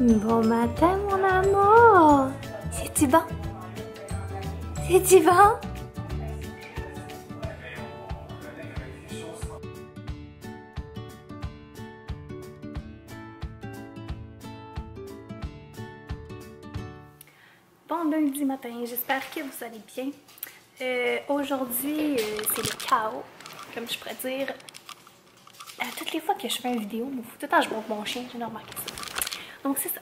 Bon matin, mon amour. C'est-tu bon? C'est-tu bon? Bon lundi matin, j'espère que vous allez bien. Aujourd'hui, c'est le chaos, comme je pourrais dire. Toutes les fois que je fais une vidéo, tout le temps je montre mon chien, j'ai remarqué ça. Donc c'est ça,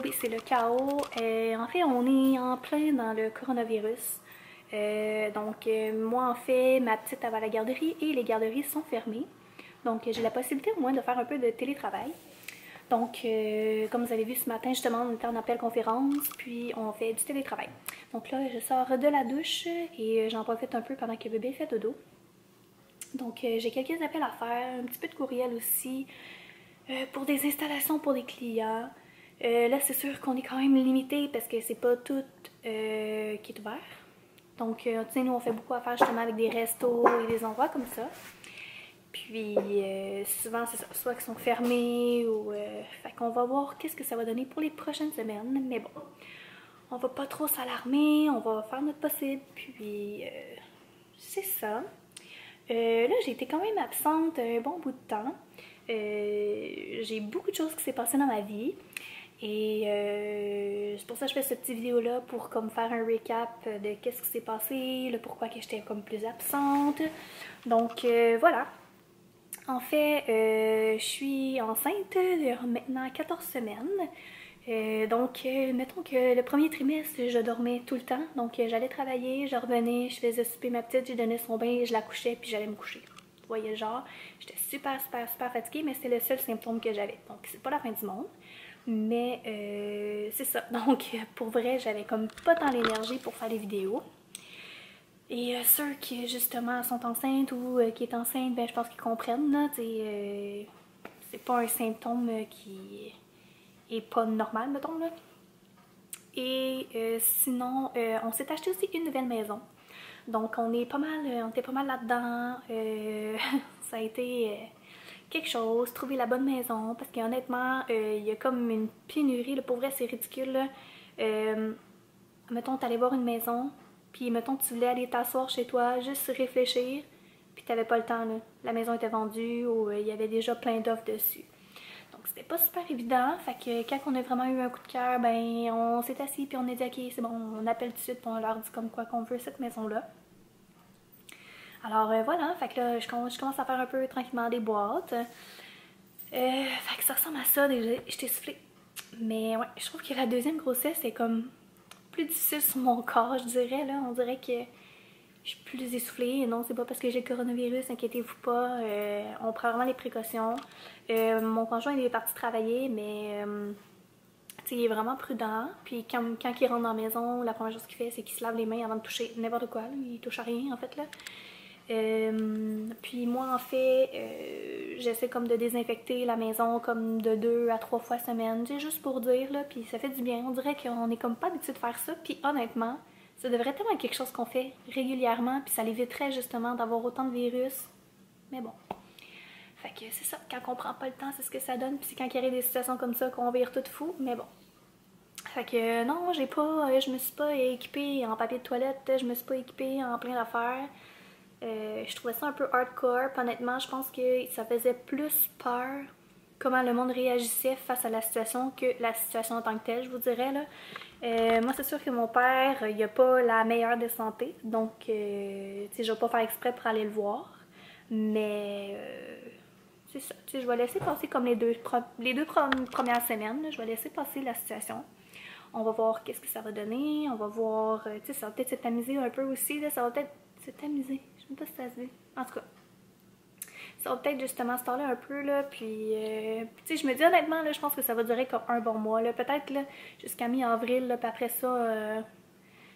oui c'est le chaos. En fait on est en plein dans le coronavirus. Moi en fait, ma petite elle va à la garderie et les garderies sont fermées. Donc j'ai la possibilité au moins de faire un peu de télétravail. Donc, comme vous avez vu ce matin, justement, on était en appel conférence, puis on fait du télétravail. Donc là, je sors de la douche et j'en profite un peu pendant que bébé fait dodo. Donc, j'ai quelques appels à faire, un petit peu de courriel aussi, pour des installations pour des clients. Là, c'est sûr qu'on est quand même limité parce que c'est pas tout qui est ouvert. Donc, tu sais, nous, on fait beaucoup à faire justement avec des restos et des endroits comme ça. Puis souvent, c'est ça, soit qu'ils sont fermés ou... fait qu'on va voir qu'est-ce que ça va donner pour les prochaines semaines. Mais bon, on va pas trop s'alarmer, on va faire notre possible. Puis c'est ça. Là, j'ai été quand même absente un bon bout de temps. J'ai beaucoup de choses qui s'est passées dans ma vie. Et c'est pour ça que je fais cette petite vidéo-là pour comme faire un recap de qu'est-ce qui s'est passé, le pourquoi que j'étais comme plus absente. Donc voilà. En fait, je suis enceinte de maintenant 14 semaines. Mettons que le premier trimestre, je dormais tout le temps. Donc, j'allais travailler, je revenais, je faisais souper ma petite, je donnais son bain, je la couchais, puis j'allais me coucher. Vous voyez le genre, j'étais super fatiguée, mais c'était le seul symptôme que j'avais. Donc, c'est pas la fin du monde. Mais c'est ça. Donc, pour vrai, j'avais comme pas tant l'énergie pour faire les vidéos. Et ceux qui justement sont enceintes ou qui est enceinte, ben je pense qu'ils comprennent là, c'est pas un symptôme qui est pas normal, mettons là. Et sinon, on s'est acheté aussi une nouvelle maison. Donc on était pas mal là-dedans. Ça a été quelque chose, trouver la bonne maison, parce qu'honnêtement, il y a comme une pénurie, là, pour vrai c'est ridicule là. Mettons, t'allais voir une maison, puis mettons, tu voulais aller t'asseoir chez toi, juste réfléchir, puis t'avais pas le temps, là. La maison était vendue ou il y avait déjà plein d'offres dessus. Donc c'était pas super évident, fait que quand on a vraiment eu un coup de cœur, ben on s'est assis puis on a dit ok c'est bon, on appelle tout de suite puis on leur dit comme quoi qu'on veut cette maison-là. Alors voilà, fait que là je commence à faire un peu tranquillement des boîtes. Fait que ça ressemble à ça, déjà, je t'ai soufflé. Mais ouais, je trouve que la deuxième grossesse c'est comme plus difficile sur mon corps, je dirais. Là. On dirait que je suis plus essoufflée. Non, c'est pas parce que j'ai le coronavirus, inquiétez-vous pas. On prend vraiment les précautions. Mon conjoint il est parti travailler, mais il est vraiment prudent. Puis quand il rentre dans la maison, la première chose qu'il fait, c'est qu'il se lave les mains avant de toucher n'importe quoi. Là. Il touche à rien en fait là. Puis moi en fait j'essaie comme de désinfecter la maison comme de 2 à 3 fois semaine, c'est juste pour dire là, puis ça fait du bien, on dirait qu'on est comme pas habitué de faire ça, puis honnêtement ça devrait tellement être quelque chose qu'on fait régulièrement, puis ça l'éviterait justement d'avoir autant de virus, mais bon, fait que c'est ça, quand on prend pas le temps c'est ce que ça donne, puis c'est quand il y a des situations comme ça qu'on vire tout fou, mais bon. Fait que non, je me suis pas équipée en papier de toilette, je me suis pas équipée en plein d'affaires. Je trouvais ça un peu hardcore. Puis honnêtement, je pense que ça faisait plus peur comment le monde réagissait face à la situation que la situation en tant que telle, je vous dirais. Là. Moi, c'est sûr que mon père, il a pas la meilleure des santé. Donc, tu sais, je vais pas faire exprès pour aller le voir. Mais, c'est ça. Tu sais, je vais laisser passer comme les deux premières semaines. Là, je vais laisser passer la situation. On va voir qu'est-ce que ça va donner. On va voir, tu sais, ça va peut-être se tamiser un peu aussi. Là, ça va peut-être se tamiser. Je sais pas si ça se dit. En tout cas, ça va peut-être justement se parler un peu, là. Puis, tu sais, je me dis honnêtement, là, je pense que ça va durer comme un bon mois, là. Peut-être, là, jusqu'à mi-avril, là. Puis après ça,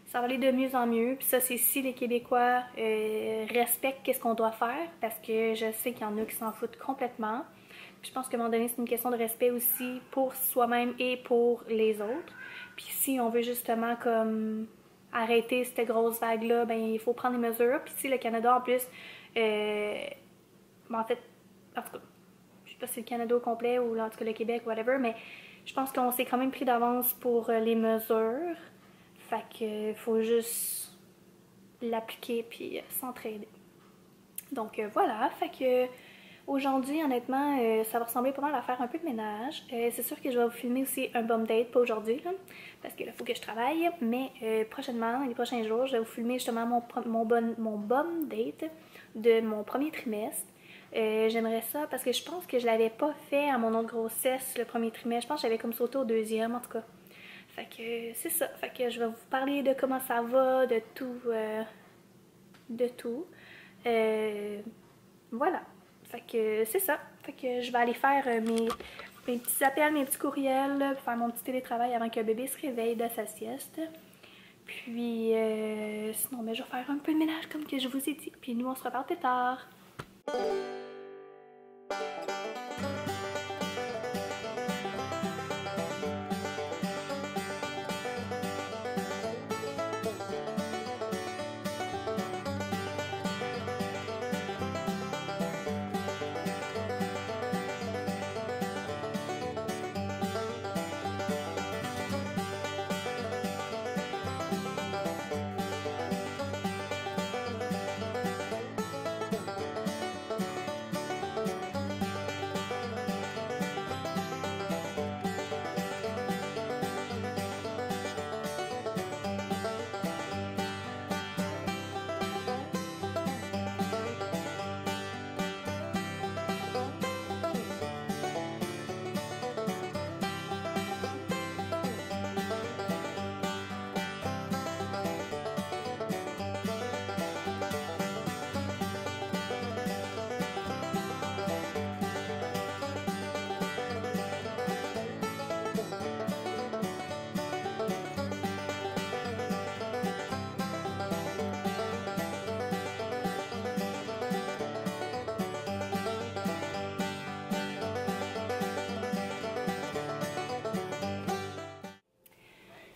ça va aller de mieux en mieux. Puis ça, c'est si les Québécois respectent qu'est-ce qu'on doit faire. Parce que je sais qu'il y en a qui s'en foutent complètement. Puis je pense qu'à un moment donné, c'est une question de respect aussi pour soi-même et pour les autres. Puis si on veut justement comme arrêter cette grosse vague-là, ben il faut prendre des mesures. Puis si le Canada en plus, ben en fait, en tout cas, je sais pas si c'est le Canada au complet ou en tout cas le Québec, whatever, mais Je pense qu'on s'est quand même pris d'avance pour les mesures. Fait que faut juste l'appliquer puis s'entraider. Donc voilà, fait que aujourd'hui, honnêtement, ça va ressembler pas mal à faire un peu de ménage. C'est sûr que je vais vous filmer aussi un bum date, pas aujourd'hui, là, parce qu'il faut que je travaille, mais prochainement, les prochains jours, je vais vous filmer justement mon bum date de mon premier trimestre. J'aimerais ça parce que je pense que je l'avais pas fait à mon autre grossesse le premier trimestre. Je pense que j'avais comme sauté au deuxième, en tout cas. Fait que c'est ça. Fait que je vais vous parler de comment ça va, de tout. De tout. Voilà. Fait que c'est ça. Fait que je vais aller faire mes petits appels, mes petits courriels, faire mon petit télétravail avant que le bébé se réveille de sa sieste. Puis sinon, je vais faire un peu de ménage comme que je vous ai dit. Puis nous, on se reparle plus tard.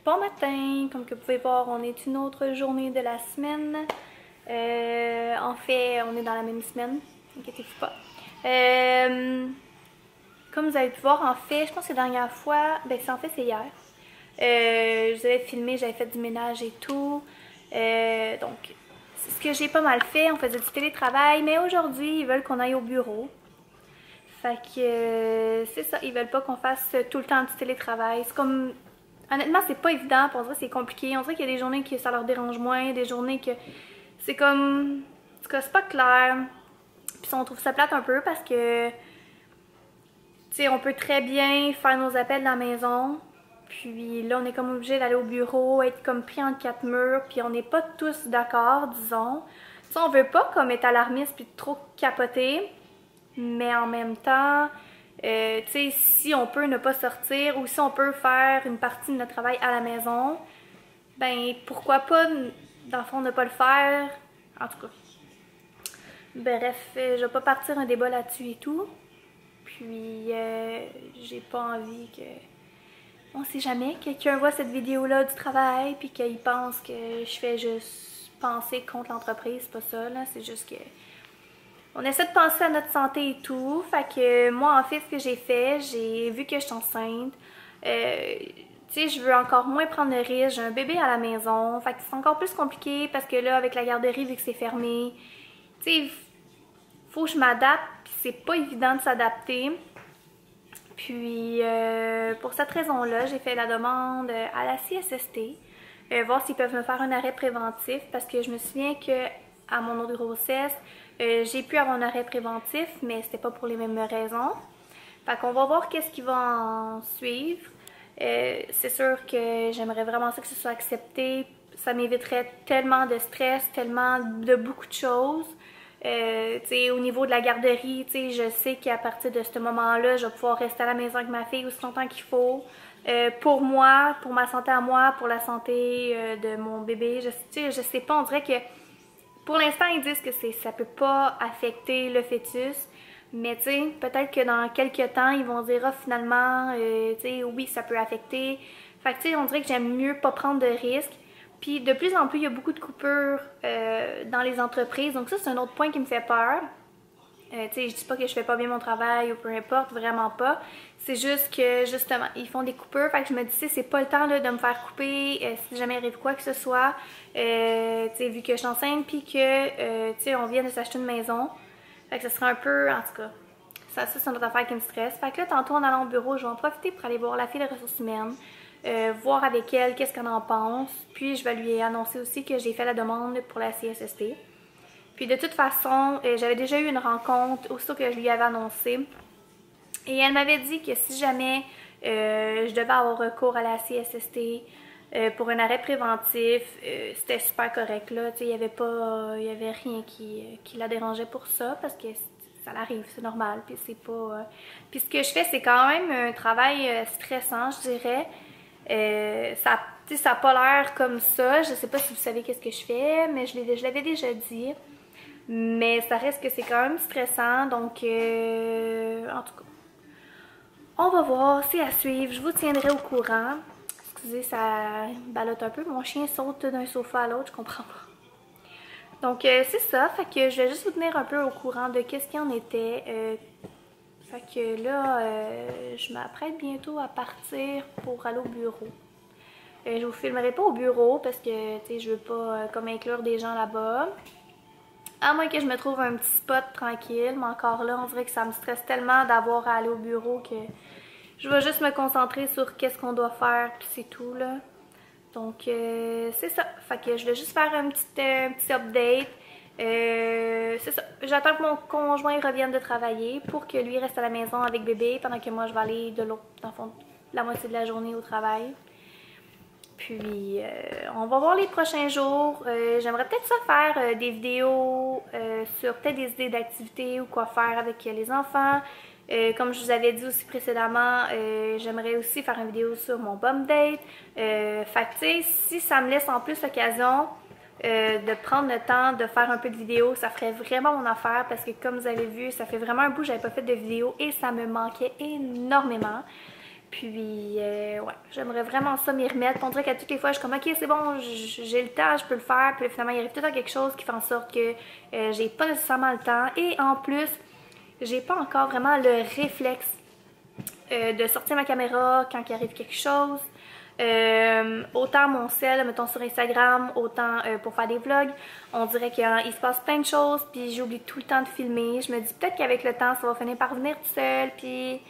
Bon matin, comme que vous pouvez voir, on est une autre journée de la semaine. En fait, on est dans la même semaine, inquiétez-vous pas. Comme vous avez pu voir, en fait, je pense que la dernière fois, c'est hier. Je vous avais filmé, j'avais fait du ménage et tout. Donc, c'est ce que j'ai pas mal fait, on faisait du télétravail, mais aujourd'hui, ils veulent qu'on aille au bureau. Fait que c'est ça, ils veulent pas qu'on fasse tout le temps du télétravail. C'est comme... Honnêtement, c'est pas évident, on dirait que c'est compliqué. On dirait qu'il y a des journées que ça leur dérange moins, des journées que c'est comme... En tout cas, c'est pas clair. Puis on trouve ça plate un peu parce que... Tu sais, on peut très bien faire nos appels dans la maison. Puis là, on est comme obligé d'aller au bureau, être comme pris entre quatre murs. Puis on n'est pas tous d'accord, disons. Tu sais, on veut pas comme être alarmiste puis trop capoter. Mais en même temps... tu sais, si on peut ne pas sortir ou si on peut faire une partie de notre travail à la maison, ben pourquoi pas, dans le fond, ne pas le faire, en tout cas. Bref, je vais pas partir un débat là-dessus et tout. Puis, j'ai pas envie que... On sait jamais, quelqu'un voit cette vidéo-là du travail puis qu'il pense que je fais juste penser contre l'entreprise, c'est pas ça, là, c'est juste que... On essaie de penser à notre santé et tout. Fait que moi, en fait, ce que j'ai fait, j'ai vu que je suis enceinte. Tu sais, je veux encore moins prendre le risque. J'ai un bébé à la maison. Fait que c'est encore plus compliqué parce que là, avec la garderie, vu que c'est fermé, tu sais, faut que je m'adapte. Puis c'est pas évident de s'adapter. Puis, pour cette raison-là, j'ai fait la demande à la CSST. Voir s'ils peuvent me faire un arrêt préventif parce que je me souviens que à mon autre grossesse, j'ai pu avoir un arrêt préventif, mais c'était pas pour les mêmes raisons. Fait qu'on va voir qu'est-ce qui va en suivre. C'est sûr que j'aimerais vraiment ça que ce soit accepté. Ça m'éviterait tellement de stress, tellement de beaucoup de choses. Au niveau de la garderie, je sais qu'à partir de ce moment-là, je vais pouvoir rester à la maison avec ma fille aussi longtemps qu'il faut. Pour moi, pour ma santé à moi, pour la santé de mon bébé, je sais pas, on dirait que pour l'instant, ils disent que ça peut pas affecter le fœtus, mais tu sais, peut-être que dans quelques temps, ils vont dire, ah, finalement, tu sais, oui, ça peut affecter. Fait que tu sais, on dirait que j'aime mieux pas prendre de risques. Puis de plus en plus, il y a beaucoup de coupures dans les entreprises, donc ça, c'est un autre point qui me fait peur. Tu sais, je dis pas que je fais pas bien mon travail ou peu importe, vraiment pas. C'est juste que, justement, ils font des coupures. Fait que je me dis, tu sais, c'est pas le temps là, de me faire couper si jamais arrive quoi que ce soit. Tu sais, vu que je suis enceinte puis que, tu sais, on vient de s'acheter une maison. Fait que ce serait un peu, en tout cas, ça c'est une autre affaire qui me stresse. Fait que là, tantôt, en allant au bureau, je vais en profiter pour aller voir la fille des ressources humaines. Voir avec elle qu'est-ce qu'elle en pense. Puis, je vais lui annoncer aussi que j'ai fait la demande pour la CSST. Puis de toute façon, j'avais déjà eu une rencontre aussitôt que je lui avais annoncé. Et elle m'avait dit que si jamais je devais avoir recours à la CSST pour un arrêt préventif, c'était super correct là. Il n'y avait rien qui la dérangeait pour ça parce que ça l'arrive, c'est normal. Puis c'est pas. Puis ce que je fais, c'est quand même un travail stressant, je dirais. Ça n'a pas l'air comme ça. Je sais pas si vous savez qu'est-ce que je fais, mais je l'avais déjà dit. Mais ça reste que c'est quand même stressant, donc en tout cas, on va voir, c'est à suivre, je vous tiendrai au courant. Excusez, ça ballotte un peu, mon chien saute d'un sofa à l'autre, je comprends pas. Donc c'est ça, fait que je vais juste vous tenir un peu au courant de qu'est-ce qu'il en était. Fait que là, je m'apprête bientôt à partir pour aller au bureau. Je vous filmerai pas au bureau parce que, tu sais, je veux pas comme inclure des gens là-bas. À moins que je me trouve un petit spot tranquille, mais encore là, on dirait que ça me stresse tellement d'avoir à aller au bureau que je vais juste me concentrer sur qu'est-ce qu'on doit faire, puis c'est tout, là. Donc, c'est ça. Fait que je vais juste faire un petit update. C'est ça. J'attends que mon conjoint revienne de travailler pour que lui reste à la maison avec bébé pendant que moi, je vais aller de l'autre, dans le fond, la moitié de la journée au travail. Puis, on va voir les prochains jours. J'aimerais peut-être ça faire des vidéos sur peut-être des idées d'activités ou quoi faire avec les enfants. Comme je vous avais dit aussi précédemment, j'aimerais aussi faire une vidéo sur mon bum date. Fait que, tu sais, si ça me laisse en plus l'occasion de prendre le temps de faire un peu de vidéos, ça ferait vraiment mon affaire parce que comme vous avez vu, ça fait vraiment un bout que j'avais pas fait de vidéo et ça me manquait énormément. Puis, ouais, j'aimerais vraiment ça m'y remettre. On dirait qu'à toutes les fois, je suis comme, ok, c'est bon, j'ai le temps, je peux le faire. Puis finalement, il arrive tout le temps quelque chose qui fait en sorte que j'ai pas nécessairement le temps. Et en plus, j'ai pas encore vraiment le réflexe de sortir ma caméra quand il arrive quelque chose. Autant mon sel, mettons sur Instagram, autant pour faire des vlogs. On dirait qu'il se passe plein de choses, puis j'oublie tout le temps de filmer. Je me dis peut-être qu'avec le temps, ça va finir par venir tout seul, puis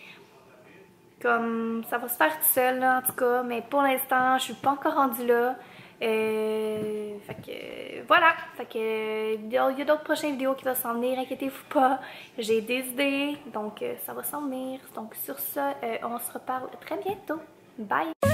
comme ça va se faire tout seul là, en tout cas, mais pour l'instant je suis pas encore rendue là. Fait que voilà, fait que il y a d'autres prochaines vidéos qui vont s'en venir, inquiétez-vous pas, j'ai des idées, donc ça va s'en venir. Donc sur ça, on se reparle très bientôt. Bye!